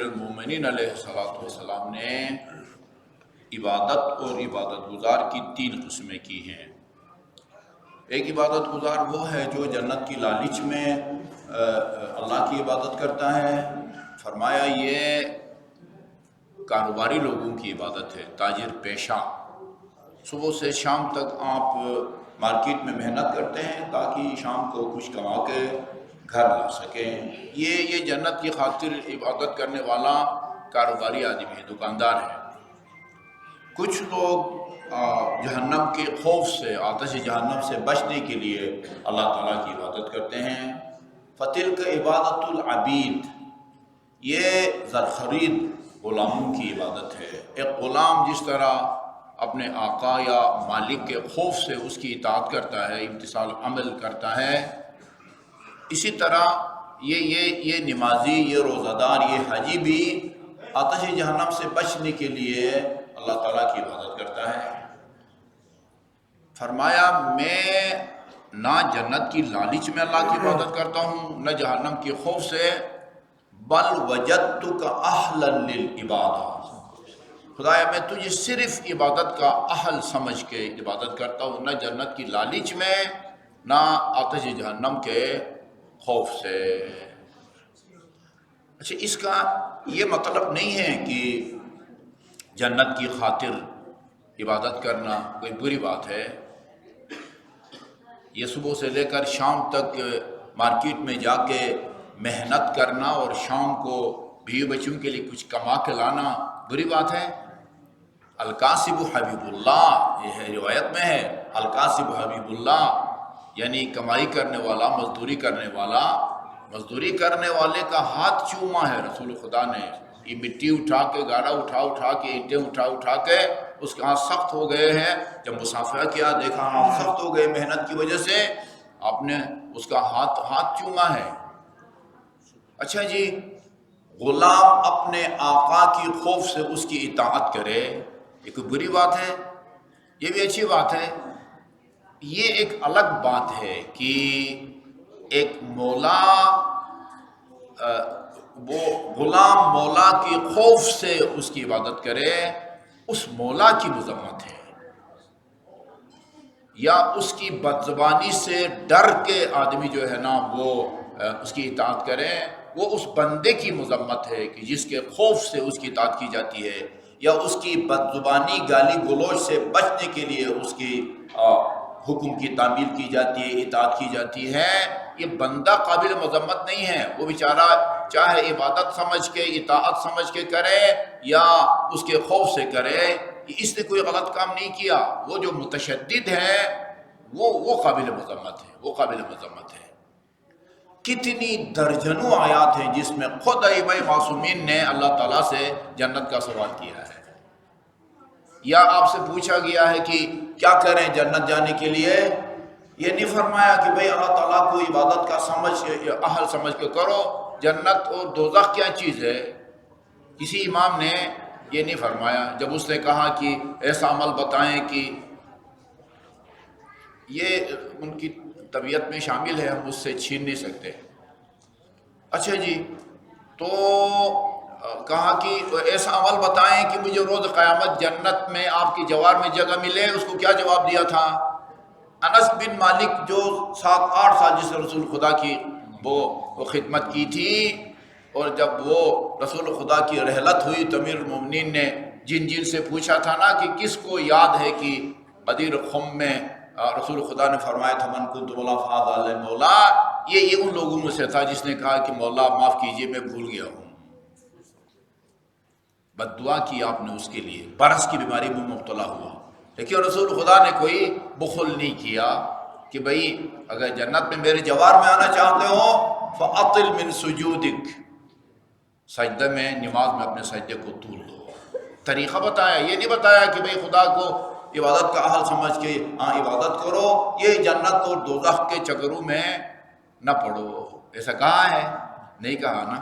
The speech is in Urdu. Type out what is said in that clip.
المومنین علیہ السلام نے عبادت اور عبادت گزار کی تین قسمیں کی ہیں۔ ایک عبادت گزار وہ ہے جو جنت کی لالچ میں اللہ کی عبادت کرتا ہے۔ فرمایا یہ کاروباری لوگوں کی عبادت ہے، تاجر پیشہ۔ صبح سے شام تک آپ مارکیٹ میں محنت کرتے ہیں تاکہ شام کو کچھ کما کے گھر لا سکیں۔ یہ جنت کی خاطر عبادت کرنے والا کاروباری آدمی ہے، دکاندار ہے۔ کچھ لوگ جہنم کے خوف سے، آتش جہنم سے بچنے کے لیے اللہ تعالیٰ کی عبادت کرتے ہیں۔ فَتِلْكَ عبادت العبید، یہ زرخرید غلاموں کی عبادت ہے۔ ایک غلام جس طرح اپنے آقا یا مالک کے خوف سے اس کی اطاعت کرتا ہے، امتثال عمل کرتا ہے، اسی طرح یہ نمازی، یہ روزہ دار، یہ حاجی بھی آتش جہنم سے بچنے کے لیے اللہ تعالیٰ کی عبادت کرتا ہے۔ فرمایا میں نہ جنت کی لالچ میں اللہ کی عبادت کرتا ہوں، نہ جہنم کے خوف سے، بل وجدتک اہلا للعبادہ، خدایا میں تجھے صرف عبادت کا اہل سمجھ کے عبادت کرتا ہوں، نہ جنت کی لالچ میں، نہ آتش جہنم کے خوف سے۔ اچھا، اس کا یہ مطلب نہیں ہے کہ جنت کی خاطر عبادت کرنا کوئی بری بات ہے۔ یہ صبح سے لے کر شام تک مارکیٹ میں جا کے محنت کرنا اور شام کو بیوی بچوں کے لیے کچھ کما کے لانا بری بات ہے؟ الکاسب حبیب اللہ، یہ ہے روایت میں ہے، الکاسب حبیب اللہ، یعنی کمائی کرنے والا، مزدوری کرنے والا، مزدوری کرنے والے کا ہاتھ چوما ہے رسول خدا نے۔ یہ مٹی اٹھا کے، گاڑا اٹھا کے، اینٹیں اٹھا کے اس کے ہاتھ سخت ہو گئے ہیں۔ جب مسافرہ کیا، دیکھا ہاتھ سخت ہو گئے محنت کی وجہ سے، آپ نے اس کا ہاتھ چوما ہے۔ اچھا جی، غلام اپنے آقا کی خوف سے اس کی اطاعت کرے، یہ کوئی بری بات ہے؟ یہ بھی اچھی بات ہے۔ یہ ایک الگ بات ہے کہ ایک مولا، وہ غلام مولا کی خوف سے اس کی عبادت کرے، اس مولا کی مذمت ہے، یا اس کی بدزبانی سے ڈر کے آدمی جو ہے نا وہ اس کی اطاعت کرے، وہ اس بندے کی مذمت ہے کہ جس کے خوف سے اس کی اطاعت کی جاتی ہے، یا اس کی بدزبانی گالی گلوچ سے بچنے کے لیے اس کی حکم کی تعمیل کی جاتی ہے، اطاعت کی جاتی ہے۔ یہ بندہ قابل مذمت نہیں ہے، وہ بیچارہ چاہے عبادت سمجھ کے، اطاعت سمجھ کے کرے یا اس کے خوف سے کرے، اس نے کوئی غلط کام نہیں کیا۔ وہ جو متشدد ہے وہ قابل مذمت ہے، وہ قابل مذمت ہے۔ کتنی درجنوں آیات ہیں جس میں خود ائمہ معصومین نے اللہ تعالیٰ سے جنت کا سوال کیا ہے، یا آپ سے پوچھا گیا ہے کہ کیا کریں جنت جانے کے لیے؟ یہ نہیں فرمایا کہ بھئی اللہ تعالیٰ کو عبادت کا اہل سمجھ کے کرو۔ جنت اور دوزخ کیا چیز ہے؟ کسی امام نے یہ نہیں فرمایا۔ جب اس نے کہا کہ ایسا عمل بتائیں کہ یہ ان کی طبیعت میں شامل ہے، ہم اس سے چھین نہیں سکتے۔ اچھا جی، تو کہا کہ ایسا عمل بتائیں کہ مجھے روز قیامت جنت میں آپ کی جوار میں جگہ ملے۔ اس کو کیا جواب دیا تھا؟ انس بن مالک جو 7-8 سال جس نے رسول خدا کی وہ خدمت کی تھی، اور جب وہ رسول خدا کی رحلت ہوئی تو امیر المومنین نے جن سے پوچھا تھا نا کہ کس کو یاد ہے کہ غدیر خم میں رسول خدا نے فرمایا تھا من کنت مولا فہذا علی مولا، یہ ان لوگوں میں سے تھا جس نے کہا کہ مولا معاف کیجئے میں بھول گیا ہوں۔ بد دعا کی آپ نے اس کے لیے، برس کی بیماری میں مبتلا ہوا، لیکن رسول خدا نے کوئی بخل نہیں کیا کہ بھئی اگر جنت میں میرے جوار میں آنا چاہتے ہو فَأَطِلْ مِن سُجُودِكَ، سجدہ میں، نماز میں اپنے سجدے کو طول دو۔ طریقہ بتایا، یہ نہیں بتایا کہ بھئی خدا کو عبادت کا اہل سمجھ کے عبادت کرو، یہ جنت اور دوزخ کے چکروں میں نہ پڑو۔ ایسا کہا ہے؟ نہیں کہا نا۔